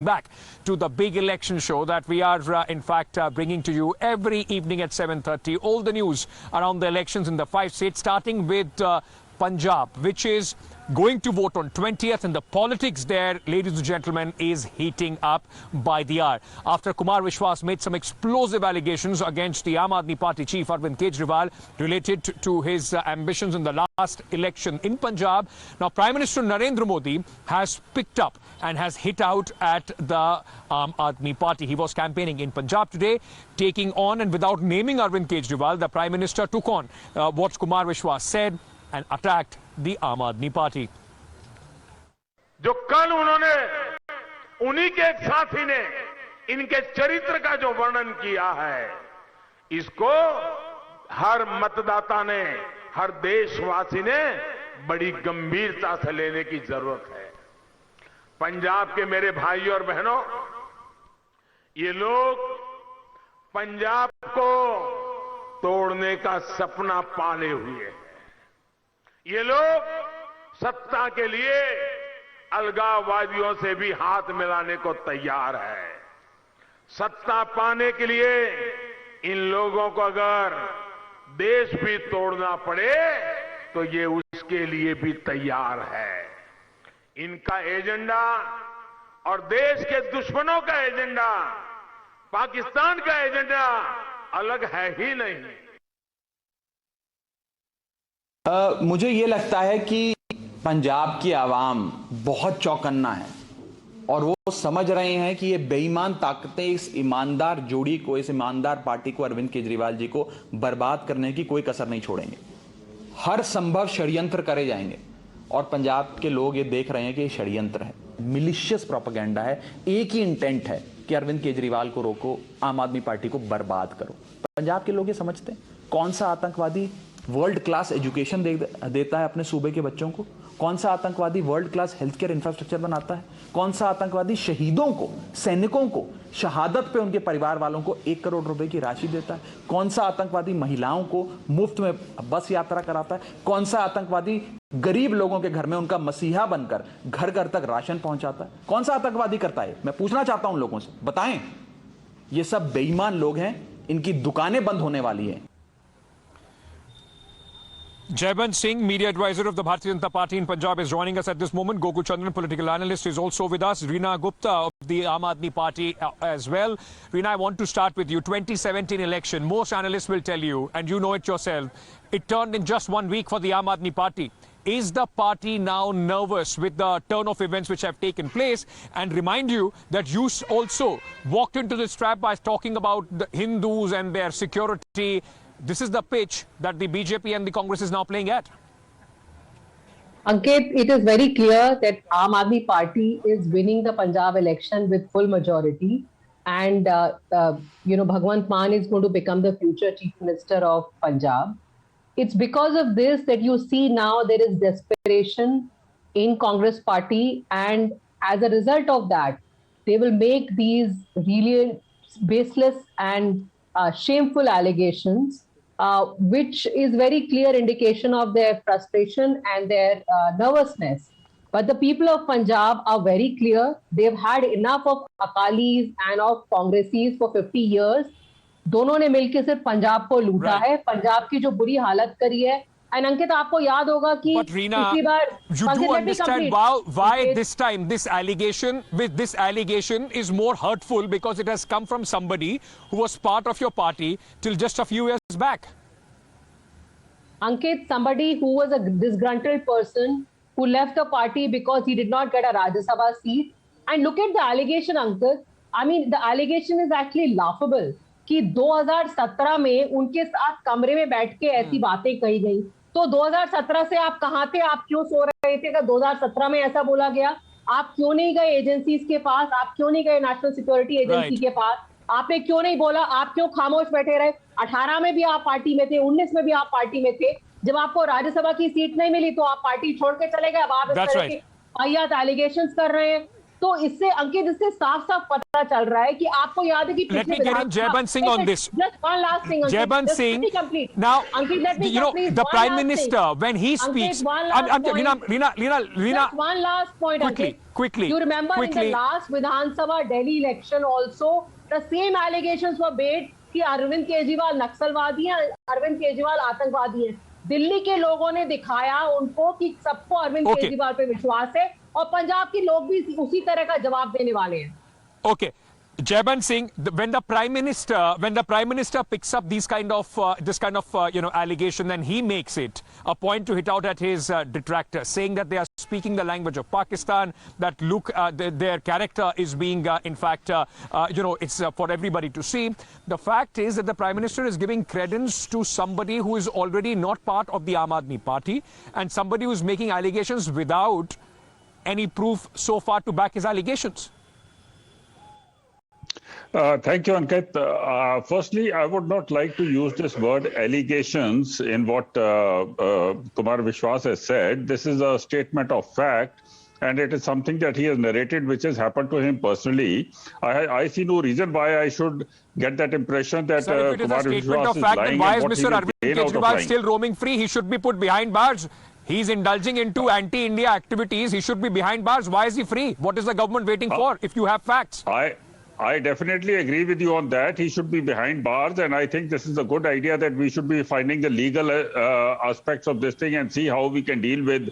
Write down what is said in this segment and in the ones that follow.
Back to the big election show that we are in fact bringing to you every evening at 7:30. All the news around the elections in the 5 states, starting with Punjab, which is going to vote on 20th, and the politics there, ladies and gentlemen, is heating up by the hour. After Kumar Vishwas made some explosive allegations against the Aam Aadmi Party chief Arvind Kejriwal related to his ambitions in the last election in Punjab, now Prime Minister Narendra Modi has picked up and has hit out at the Aam Aadmi Party. He was campaigning in Punjab today, taking on, and without naming Arvind Kejriwal, the Prime Minister took on what Kumar Vishwas said and attacked the Aam Aadmi Party. जो कल उन्होंने उन्हीं के एक साथी ने इनके चरित्र का जो वर्णन किया है, इसको हर मतदाता ने, हर देशवासी ने बड़ी गंभीरता से लेने की जरूरत है। पंजाब के मेरे भाइयों और बहनों, ये लोग पंजाब को तोड़ने का सपना पाले हुए हैं। ये लोग सत्ता के लिए अलगाववादियों से भी हाथ मिलाने को तैयार है। सत्ता पाने के लिए इन लोगों को अगर देश भी तोड़ना पड़े तो ये उसके लिए भी तैयार है। इनका एजेंडा और देश के दुश्मनों का एजेंडा, पाकिस्तान का एजेंडा अलग है ही नहीं। मुझे ये लगता है कि पंजाब की आवाम बहुत चौकन्ना है और वो समझ रहे हैं कि ये बेईमान ताकतें इस ईमानदार जोड़ी को, इस ईमानदार पार्टी को, अरविंद केजरीवाल जी को बर्बाद करने की कोई कसर नहीं छोड़ेंगे। हर संभव षड्यंत्र करे जाएंगे और पंजाब के लोग ये देख रहे हैं कि ये षड्यंत्र है, मिलिशियस प्रोपेगेंडा है। एक ही इंटेंट है कि अरविंद केजरीवाल को रोको, आम आदमी पार्टी को बर्बाद करो। पंजाब के लोग ये समझते हैं कौन सा आतंकवादी वर्ल्ड क्लास एजुकेशन देता है अपने सूबे के बच्चों को, कौन सा आतंकवादी world class health care infrastructure बनाता है, कौन सा आतंकवादी शहीदों को, सैनिकों को शहादत पे उनके परिवार वालों को 1 करोड़ रुपए की राशि देता है, कौन सा आतंकवादी महिलाओं को मुफ्त में बस यात्रा कराता है, कौन सा आतंकवादी गरीब लोगों के घर में उनका मसीहा बनकर घर घर तक राशन पहुंचाता है, कौन सा आतंकवादी करता है? मैं पूछना चाहता हूं लोगों से, बताएं। ये सब बेईमान लोग हैं, इनकी दुकानें बंद होने वाली हैं। Jaibans Singh, media advisor of the Bharatiya Janata Party in Punjab, is joining us at this moment. Gokul Chandran, political analyst, is also with us. Reena Gupta of the Aam Aadmi Party as well. Reena, I want to start with you. 2017 election, most analysts will tell you, and you know it yourself, it turned in just 1 week for the Aam Aadmi Party. Is the party now nervous with the turn of events which have taken place? And remind you that you also walked into this trap by talking about the Hindus and their security. This is the pitch that the BJP and the Congress is now playing at. Ankit, it is very clear that Aam Aadmi Party is winning the Punjab election with full majority, and Bhagwant Mann is going to become the future Chief Minister of Punjab. It's because of this that you see now there is desperation in Congress Party, and as a result of that, they will make these really baseless and shameful allegations, which is very clear indication of their frustration and their nervousness. But the people of Punjab are very clear. They've had enough of Akalis and of Congressis for 50 years. दोनों ने मिलकर सिर्फ पंजाब को लूटा है, पंजाब की जो बुरी हालत करी है। And Ankit, आपको याद होगा कि पिछली बार you do understand why this time this allegation is more hurtful, because it has come from somebody who was part of your party till just a few years back. Ankit, somebody who was a disgruntled person who left the party because he did not get a Rajya Sabha seat. And look at the allegation, Ankit. I mean, the allegation is actually laughable. कि 2017 में उनके साथ कमरे में बैठ के ऐसी बातें कही गई। तो 2017 से आप कहां थे? आप क्यों सो रहे थे? अगर 2017 में ऐसा बोला गया, आप क्यों नहीं गए एजेंसीज के पास? आप क्यों नहीं गए नेशनल सिक्योरिटी एजेंसी के पास? आपने क्यों नहीं बोला? आप क्यों खामोश बैठे रहे? 18 में भी आप पार्टी में थे, 19 में भी आप पार्टी में थे। जब आपको राज्यसभा की सीट नहीं मिली तो आप पार्टी छोड़ के चले गए। अब आप इस तरह के वाहियात एलिगेशंस कर रहे हैं। तो इससे अंकित, इससे साफ साफ पता चल रहा है कि आपको याद है कि let me get in Jaibans Singh on this. Just one last thing, Ankit. Jaibans Singh. Complete. Now, Ankit, let me you know, complete. the One Prime last Minister, thing. when he Ankit, speaks, one last point. Reena, Just one last point, quickly, Ankit. quickly. You remember quickly. in the last Vidhan Sabha Delhi election also, the same allegations were made कि अरविंद केजरीवाल नक्सलवादी हैं, अरविंद केजरीवाल आतंकवादी हैं. दिल्ली के लोगों ने दिखाया उनको कि सबको अरविंद केजरीवाल पे विश्वास है और पंजाब के लोग भी उसी तरह का जवाब देने वाले हैं. Okay. Jaibans Singh, when the Prime Minister picks up this kind of allegation, then he makes it a point to hit out at his detractors, saying that they are speaking the language of Pakistan, that look, their character is being, in fact, it's for everybody to see. The fact is that the Prime Minister is giving credence to somebody who is already not part of the Aam Aadmi Party and somebody who is making allegations without any proof so far to back his allegations. Thank you, Ankit. Firstly, I would not like to use this word allegations in what Kumar Vishwas has said. This is a statement of fact, and it is something that he has narrated which has happened to him personally. I see no reason why I should get that impression that Sir, if it is Kumar a statement Vishwas of is fact, lying. then why is and what he Mr. will Arvind gain out of Kejriwal lying. still roaming free? He should be put behind bars. He's indulging into anti-India activities. He should be behind bars. Why is he free? What is the government waiting for if you have facts? I definitely agree with you on that. He should be behind bars, and I think this is a good idea that we should be finding the legal aspects of this thing and see how we can deal with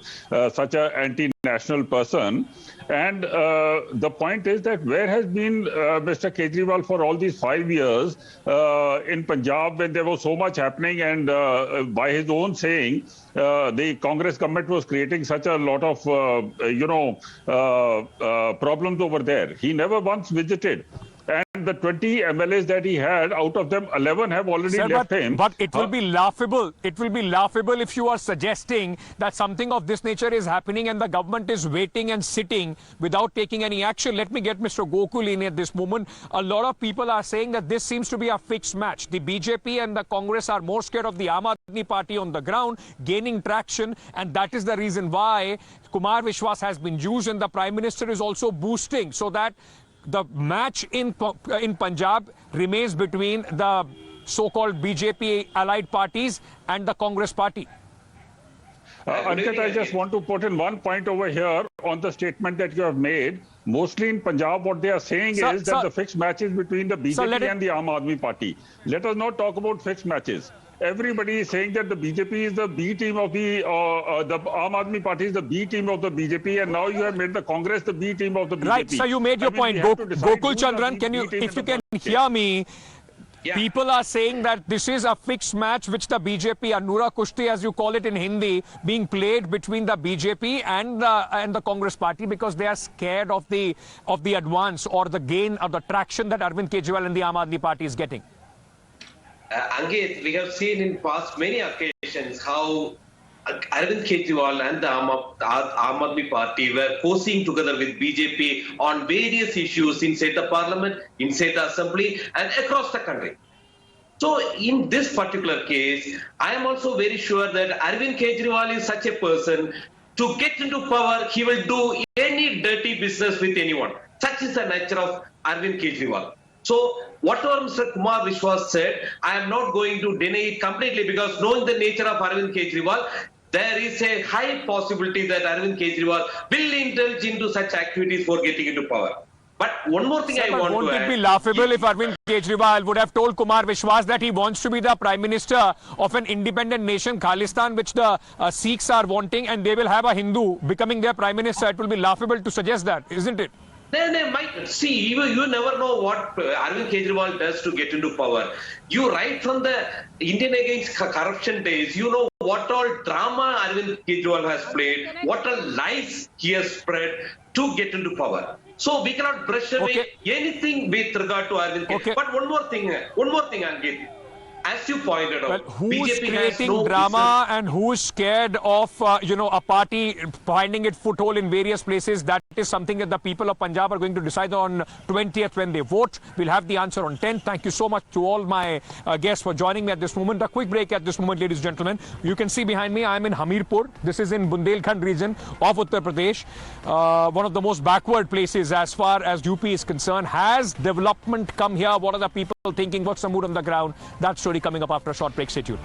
such an anti-national person. And the point is that where has been Mr. Kejriwal for all these 5 years in Punjab when there was so much happening, and by his own saying, the Congress government was creating such a lot of, problems over there. He never once visited. And the 20 MLAs that he had, out of them 11 have already left him. But it will be laughable. It will be laughable if you are suggesting that something of this nature is happening and the government is waiting and sitting without taking any action. Let me get Mr. Gokul in at this moment. A lot of people are saying that this seems to be a fixed match. The BJP and the Congress are more scared of the Aam Aadmi Party on the ground, gaining traction, and that is the reason why Kumar Vishwas has been used, and the Prime Minister is also boosting so that the match in Punjab remains between the so-called BJP allied parties and the Congress party. Ankit, I just want to put in one point over here on the statement that you have made. Mostly in Punjab, what they are saying is that the fixed matches between the BJP and the Aam Aadmi Party. Let us not talk about fixed matches. Everybody is saying that the BJP is the B team of the Aam Aadmi Party is the B team of the BJP, and now you have made the Congress the B team of the BJP. Right, so you made your point. Gokul Chandran, if you can hear me, people are saying that this is a fixed match which the BJP, Anura Kushti as you call it in Hindi, being played between the BJP and the Congress party because they are scared of the advance or the gain or the traction that Arvind Kejriwal and the Aam Aadmi Party is getting. Angit, we have seen in past many occasions how Arvind Kejriwal and the Aam Aadmi Party were forcing together with BJP on various issues inside the parliament, inside the assembly, and across the country. So in this particular case, I am also very sure that Arvind Kejriwal is such a person. To get into power, he will do any dirty business with anyone. Such is the nature of Arvind Kejriwal. So whatever Mr. Kumar Vishwas said, I am not going to deny it completely because knowing the nature of Arvind Kejriwal, there is a high possibility that Arvind Kejriwal will indulge into such activities for getting into power. But one more thing I want to add. Won't it be laughable if Arvind Kejriwal would have told Kumar Vishwas that he wants to be the Prime Minister of an independent nation, Khalistan, which the Sikhs are wanting, and they will have a Hindu becoming their Prime Minister? It will be laughable to suggest that, isn't it? They might see, you never know what Arvind Kejriwal does to get into power. You right from the Indian against corruption days, you know what all drama Arvind Kejriwal has played, what all lies he has spread to get into power. So we cannot brush away anything with regard to Arvind Kejriwal. But one more thing, Ankit. as you pointed out, Well, who's BJP has creating no drama and who's scared of, a party finding its foothold in various places? That is something that the people of Punjab are going to decide on 20th when they vote. We'll have the answer on 10th. Thank you so much to all my guests for joining me at this moment. A quick break at this moment, ladies and gentlemen. You can see behind me, I'm in Hamirpur. This is in Bundelkhand region of Uttar Pradesh. One of the most backward places as far as UP is concerned. Has development come here? What are the people thinking? What's the mood on the ground? That story coming up after a short break. Stay tuned.